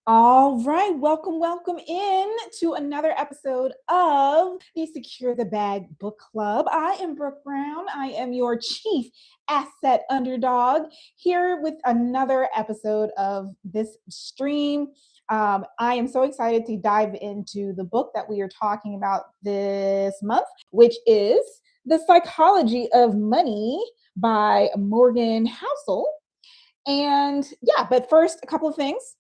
All right, welcome in to another episode of the Secure the Bag Book Club. I am Brooke Brown. I am your chief asset underdog here with another episode of this stream. I am so excited to dive into the book that we are talking about this month, which is The Psychology of Money by Morgan Housel. And yeah, but first, a couple of things.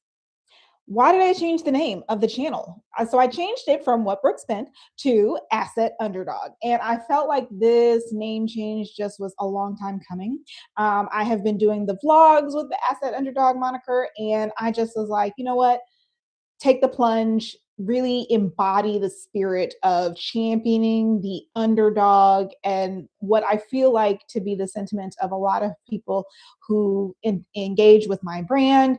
Why did I change the name of the channel? So I changed it from What Brooke Spent to Asset Underdog. And I felt like this name change just was a long time coming. I have been doing the vlogs with the Asset Underdog moniker, and I just was like, you know what? Take the plunge, really embody the spirit of championing the underdog and what I feel like to be the sentiment of a lot of people who engage with my brand.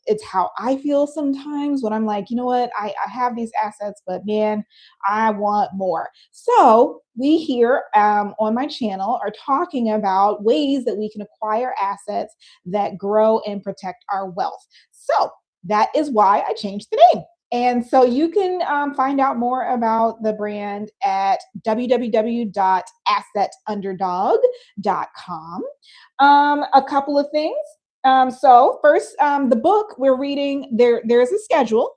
It's how I feel sometimes when I'm like, you know what, I have these assets, but man, I want more. So we here on my channel are talking about ways that we can acquire assets that grow and protect our wealth. So that is why I changed the name. And so you can find out more about the brand at www.assetunderdog.com. A couple of things. So first, the book we're reading, there's a schedule.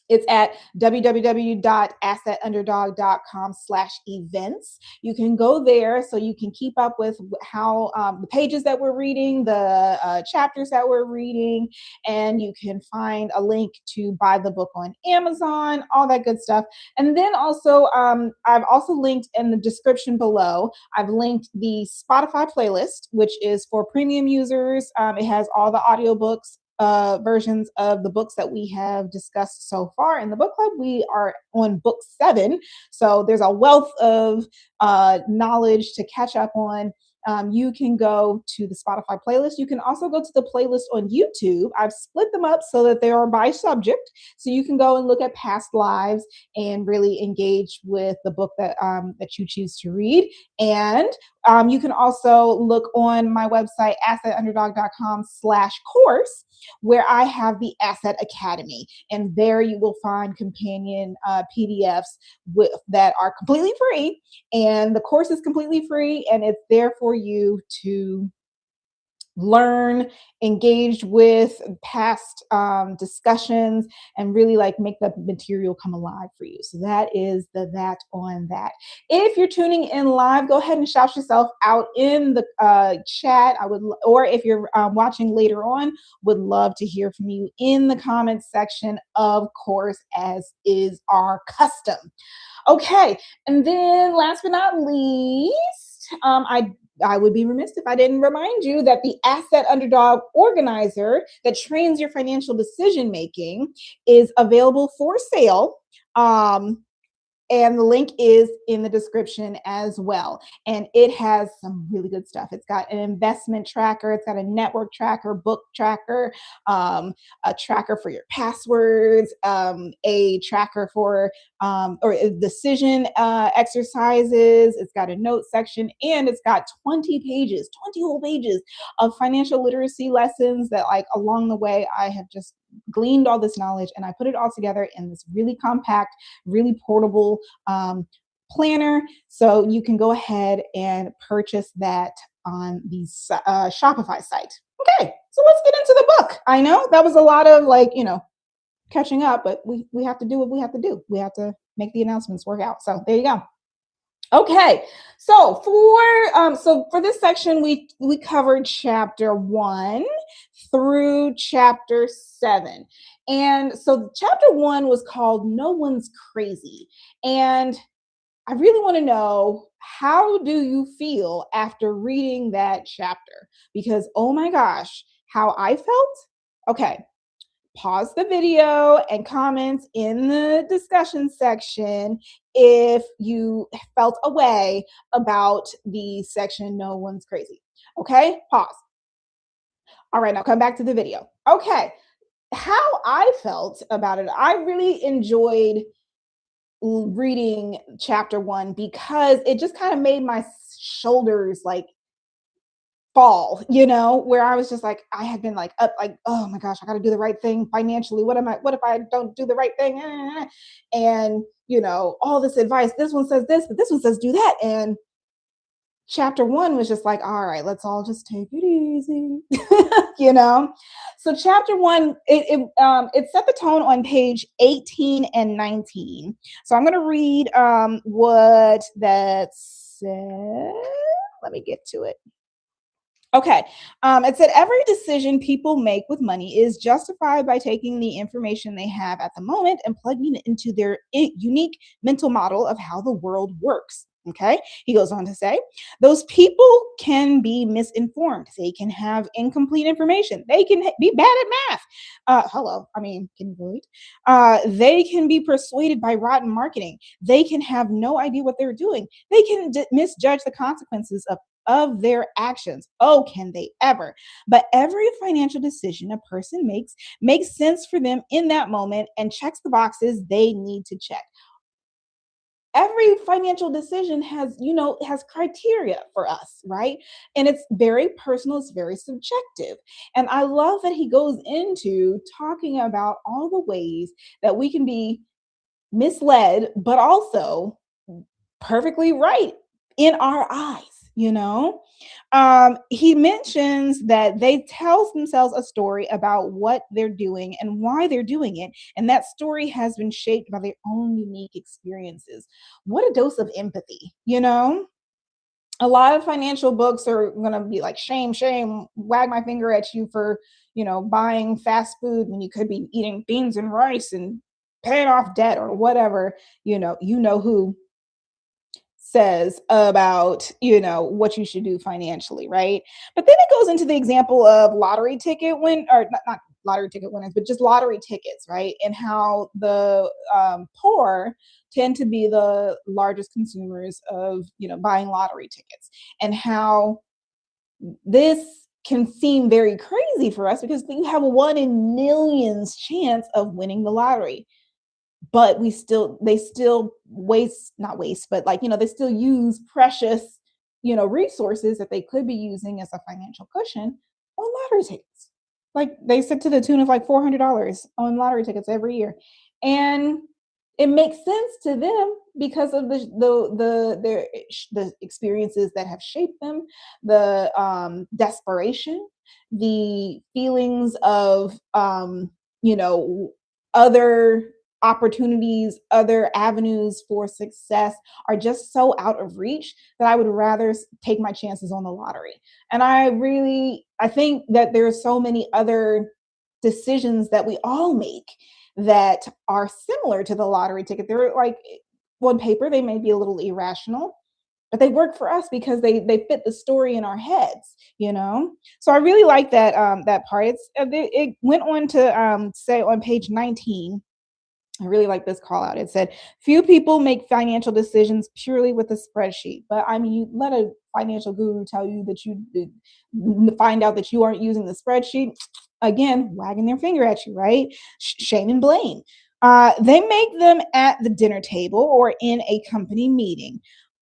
It's at www.assetunderdog.com/events. You can go there so you can keep up with how the pages that we're reading, the chapters that we're reading, and you can find a link to buy the book on Amazon, all that good stuff. And then also, I've also linked in the description below, I've linked the Spotify playlist, which is for premium users. It has all the audiobooks, versions of the books that we have discussed so far in the book club. We are on book 7, so there's a wealth of knowledge to catch up on. You can go to the Spotify playlist. You can also go to the playlist on YouTube. I've split them up so that they are by subject, so you can go and look at past lives and really engage with the book that you choose to read. And you can also look on my website, assetunderdog.com/course, where I have the Asset Academy. And there you will find companion PDFs that are completely free. And the course is completely free, and it's there for you to learn, engage with past discussions, and really like make the material come alive for you. So that is that on that. If you're tuning in live, go ahead and shout yourself out in the chat. Or if you're watching later on, would love to hear from you in the comments section, of course, as is our custom. Okay, and then last but not least, I would be remiss if I didn't remind you that the Asset Underdog Organizer that trains your financial decision making is available for sale. And the link is in the description as well. And it has some really good stuff. It's got an investment tracker. It's got a network tracker, book tracker, a tracker for your passwords, a tracker for or decision exercises. It's got a note section, and it's got 20 whole pages of financial literacy lessons that, like, along the way, I have just gleaned all this knowledge, and I put it all together in this really compact, really portable planner. So you can go ahead and purchase that on the Shopify site. Okay, so let's get into the book. I know that was a lot of catching up, but we have to do what we have to do. We have to make the announcements work out. So there you go. Okay, so for this section, we covered chapter 1 through chapter 7. And so chapter 1 was called No One's Crazy. And I really want to know, how do you feel after reading that chapter? Because, oh my gosh, how I felt? Okay, pause the video and comments in the discussion section if you felt a way about the section No One's Crazy. Okay, pause. All right, now come back to the video. Okay, how I felt about it, I really enjoyed reading chapter 1 because it just kind of made my shoulders like fall, where I was just like, I had been like up, like, oh my gosh, I got to do the right thing financially. What if I don't do the right thing? And, all this advice, this one says this, but this one says do that. And chapter one was just like, all right, let's all just take it easy, you know? So chapter one, it set the tone on page 18 and 19. So I'm going to read what that said. Let me get to it. Okay. It said every decision people make with money is justified by taking the information they have at the moment and plugging it into their unique mental model of how the world works. Okay. He goes on to say, those people can be misinformed. They can have incomplete information. They can be bad at math. Hello. I mean, can you believe? They can be persuaded by rotten marketing. They can have no idea what they're doing. They can misjudge the consequences of their actions. Oh, can they ever? But every financial decision a person makes sense for them in that moment and checks the boxes they need to check. Every financial decision has criteria for us, right? And it's very personal, it's very subjective. And I love that he goes into talking about all the ways that we can be misled, but also perfectly right in our eyes. He mentions that they tell themselves a story about what they're doing and why they're doing it, and that story has been shaped by their own unique experiences. What a dose of empathy. A lot of financial books are going to be like, shame, shame, wag my finger at you for buying fast food when you could be eating beans and rice and paying off debt or whatever. Who says about what you should do financially, right? But then it goes into the example of lottery ticket win or not lottery ticket winners, but just lottery tickets, right? And how the poor tend to be the largest consumers of buying lottery tickets, and how this can seem very crazy for us because you have a 1 in millions chance of winning the lottery, but they still waste, not waste, but like, they still use precious, resources that they could be using as a financial cushion on lottery tickets. Like they sit to the tune of like $400 on lottery tickets every year. And it makes sense to them because of the experiences that have shaped them, the desperation, the feelings of other opportunities, other avenues for success are just so out of reach that I would rather take my chances on the lottery. And I think that there are so many other decisions that we all make that are similar to the lottery ticket. They're like, on paper, they may be a little irrational, but they work for us because they fit the story in our heads. So I really like that part. It went on to say on page 19. I really like this call out. It said, few people make financial decisions purely with a spreadsheet. But I mean, you let a financial guru tell you that find out that you aren't using the spreadsheet. Again, wagging their finger at you, right? Shame and blame. They make them at the dinner table or in a company meeting.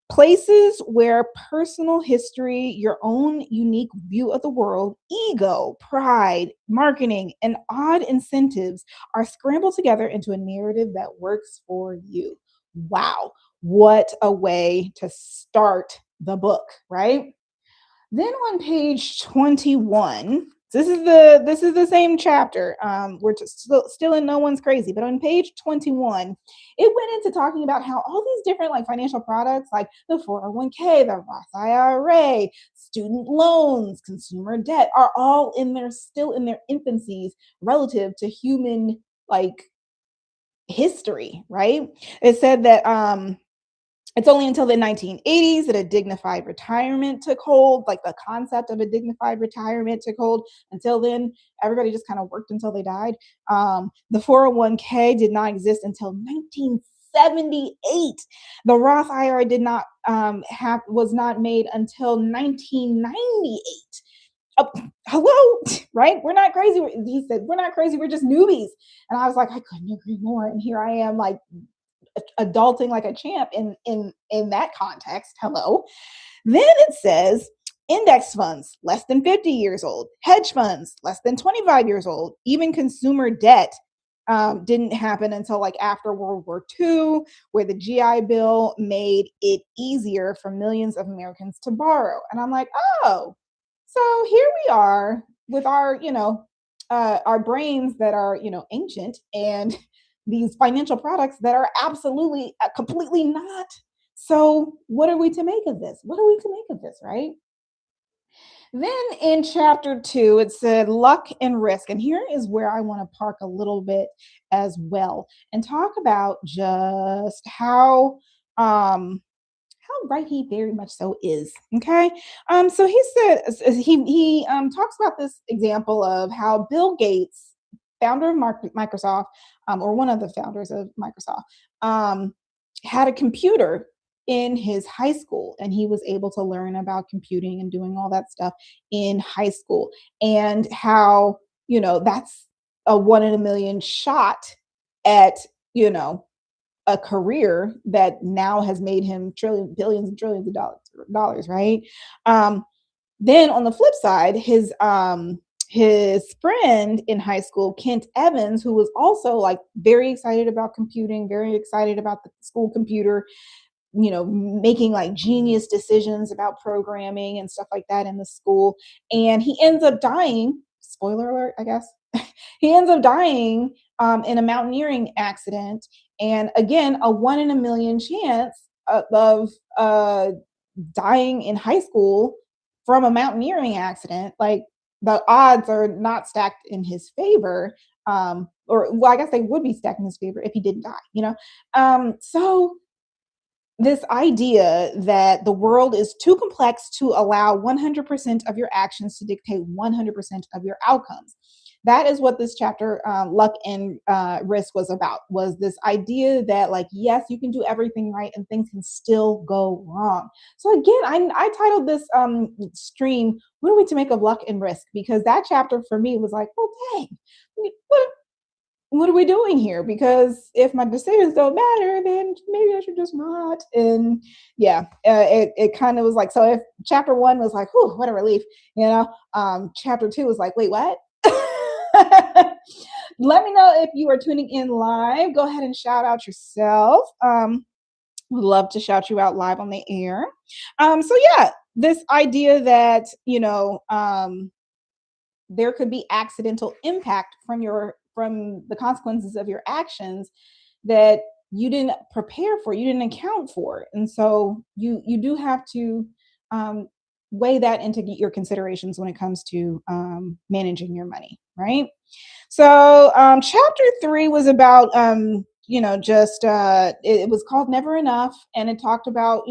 Places where personal history, your own unique view of the world, ego, pride, marketing, and odd incentives are scrambled together into a narrative that works for you. Wow, what a way to start the book, right? Then on page 21, this is the same chapter. We're just still in No One's Crazy, but on page 21, it went into talking about how all these different like financial products, like the 401k, the Roth IRA, student loans, consumer debt, are all still in their infancies relative to human like history, right? It said that it's only until the 1980s that a dignified retirement took hold, like the concept of a dignified retirement took hold. Until then, everybody just kind of worked until they died. The 401k did not exist until 1978. The Roth IRA was not made until 1998. Oh, hello, right? We're not crazy. He said, we're not crazy. We're just newbies. And I was like, I couldn't agree more. And here I am, like adulting like a champ in that context. Hello. Then it says Index funds, less than 50 years old. Hedge funds, less than 25 years old. Even consumer debt didn't happen until like after World War II, where the GI Bill made it easier for millions of Americans to borrow. And I'm like, oh, so here we are with our brains that are, ancient, and these financial products that are absolutely, completely not. So what are we to make of this? What are we to make of this, right? Then in chapter 2, it said luck and risk. And here is where I want to park a little bit as well and talk about just how right he very much so is. Okay. So he said he talks about this example of how Bill Gates, founder of Microsoft, or one of the founders of Microsoft, um, had a computer in his high school, and he was able to learn about computing and doing all that stuff in high school, and how that's a 1 in a million shot at you know a career that now has made him billions and trillions of dollars, right? Um, then on the flip side, his friend in high school, Kent Evans, who was also like very excited about computing, very excited about the school computer, making like genius decisions about programming and stuff like that in the school. And he ends up dying. Spoiler alert, I guess. He ends up dying in a mountaineering accident. And again, a 1 in a million chance of dying in high school from a mountaineering accident. Like the odds are not stacked in his favor. Or, well, I guess they would be stacked in his favor if he didn't die. So this idea that the world is too complex to allow 100% of your actions to dictate 100% of your outcomes. That is what this chapter, luck and risk, was about. Was this idea that, like, yes, you can do everything right and things can still go wrong. So again, I titled this stream, "What are we to make of luck and risk?" Because that chapter for me was like, well, dang, what are we doing here? Because if my decisions don't matter, then maybe I should just not. And yeah, it kind of was like, so if chapter 1 was like, whew, what a relief, chapter 2 was like, wait, what? Let me know if you are tuning in live. Go ahead and shout out yourself. Would love to shout you out live on the air. So yeah, this idea that, there could be accidental impact from the consequences of your actions that you didn't prepare for, you didn't account for. And so you do have to weigh that into your considerations when it comes to managing your money, right? So chapter 3 was about just it was called Never Enough, and it talked about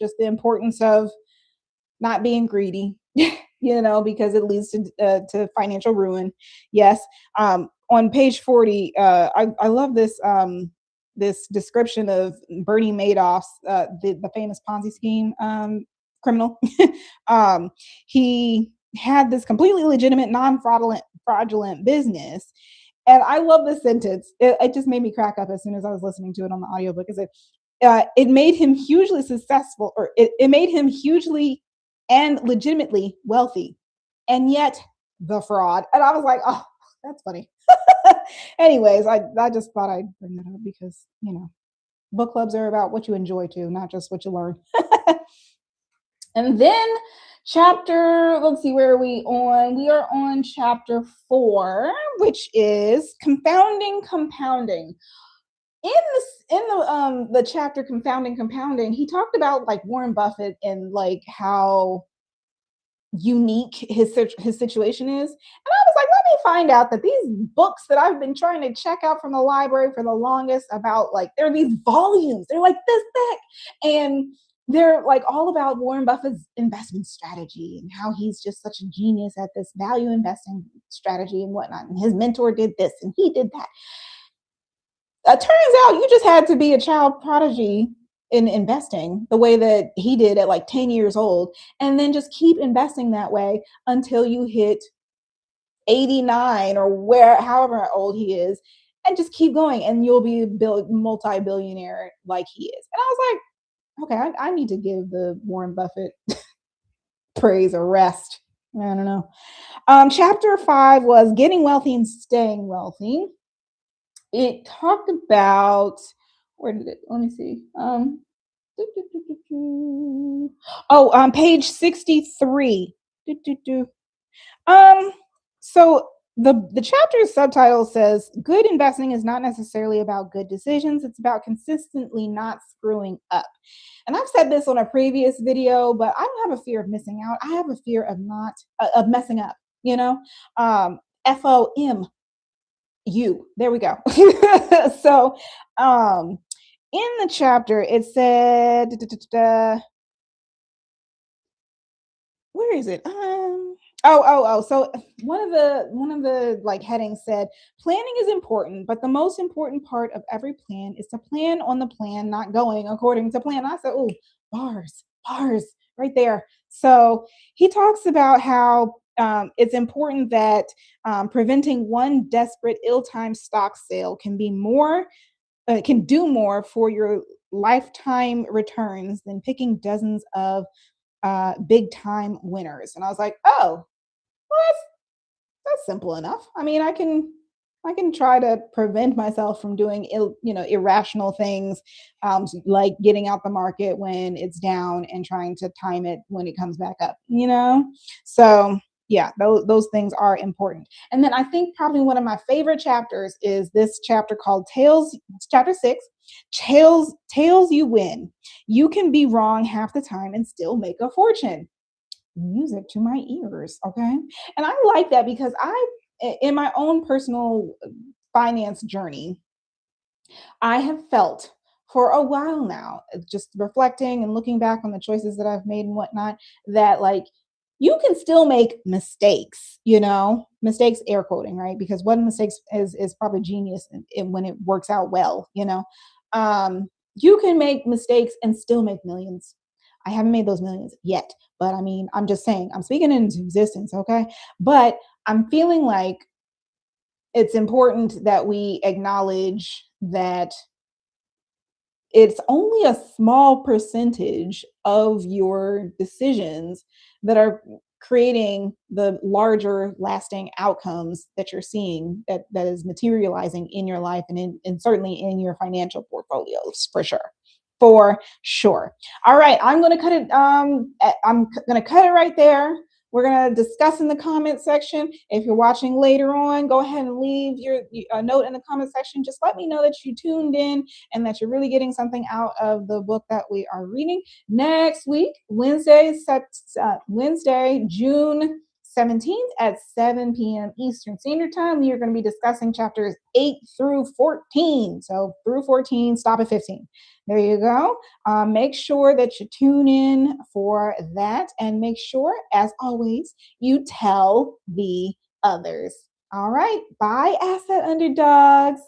just the importance of not being greedy, because it leads to financial ruin. Yes. On page 40, I love this description of Bernie Madoff's the famous Ponzi scheme criminal. He had this completely legitimate, fraudulent business. And I love this sentence. It just made me crack up as soon as I was listening to it on the audiobook. It made him hugely successful, or it made him hugely and legitimately wealthy, and yet the fraud. And I was like, oh, that's funny. Anyways, I just thought I'd bring that up because book clubs are about what you enjoy too, not just what you learn. And then let's see, where are we on? We are on chapter 4, which is compounding. In the chapter compounding, he talked about like Warren Buffett and like how unique his situation is. And I was like, let me find out that these books that I've been trying to check out from the library for the longest, about like, there are these volumes, they're like this thick, and they're like all about Warren Buffett's investment strategy and how he's just such a genius at this value investing strategy and whatnot. And his mentor did this and he did that. It turns out you just had to be a child prodigy in investing the way that he did at like 10 years old, and then just keep investing that way until you hit 89 or however old he is, and just keep going, and you'll be a multi-billionaire like he is. And I was like, okay, I need to give the Warren Buffett praise or rest. I don't know. Chapter 5 was getting wealthy and staying wealthy. It talked about, where did it? Let me see. Do, do, do, do, do. Oh, page 63. Do, do, do. Um, so the chapter's subtitle says good investing is not necessarily about good decisions, it's about consistently not screwing up. And I've said this on a previous video, but I don't have a fear of missing out. I have a fear of not of messing up, you know? FOMU. There we go. So in the chapter it said where is it? So one of the like headings said planning is important, but the most important part of every plan is to plan on the plan not going according to plan. I said, oh, bars right there. So he talks about how it's important that preventing one desperate ill-timed stock sale can do more for your lifetime returns than picking dozens of big time winners. And I was like, oh, well, that's simple enough. I mean, I can try to prevent myself from doing irrational things, like getting out the market when it's down and trying to time it when it comes back up. So yeah, those things are important. And then I think probably one of my favorite chapters is this chapter called Tails, chapter 6. Tails you win. You can be wrong half the time and still make a fortune. Music to my ears, okay? And I like that because in my own personal finance journey, I have felt for a while now, just reflecting and looking back on the choices that I've made and whatnot, that like you can still make mistakes, mistakes, air quoting, right? Because one mistake is probably genius when it works out well. You can make mistakes and still make millions. I haven't made those millions yet, but I mean, I'm just saying, I'm speaking into existence, okay? But I'm feeling like it's important that we acknowledge that it's only a small percentage of your decisions that are creating the larger lasting outcomes that you're seeing that is materializing in your life and certainly in your financial portfolios for sure. All right, I'm going to cut it I'm going to cut it right there. We're going to discuss in the comment section. If you're watching later on, go ahead and leave your note in the comment section. Just let me know that you tuned in and that you're really getting something out of the book that we are reading. Next week, Wednesday, June 17th at 7 p.m. Eastern Standard Time, we are going to be discussing chapters 8 through 14. So through 14, stop at 15. There you go. Make sure that you tune in for that, and make sure, as always, you tell the others. All right. Bye, asset underdogs.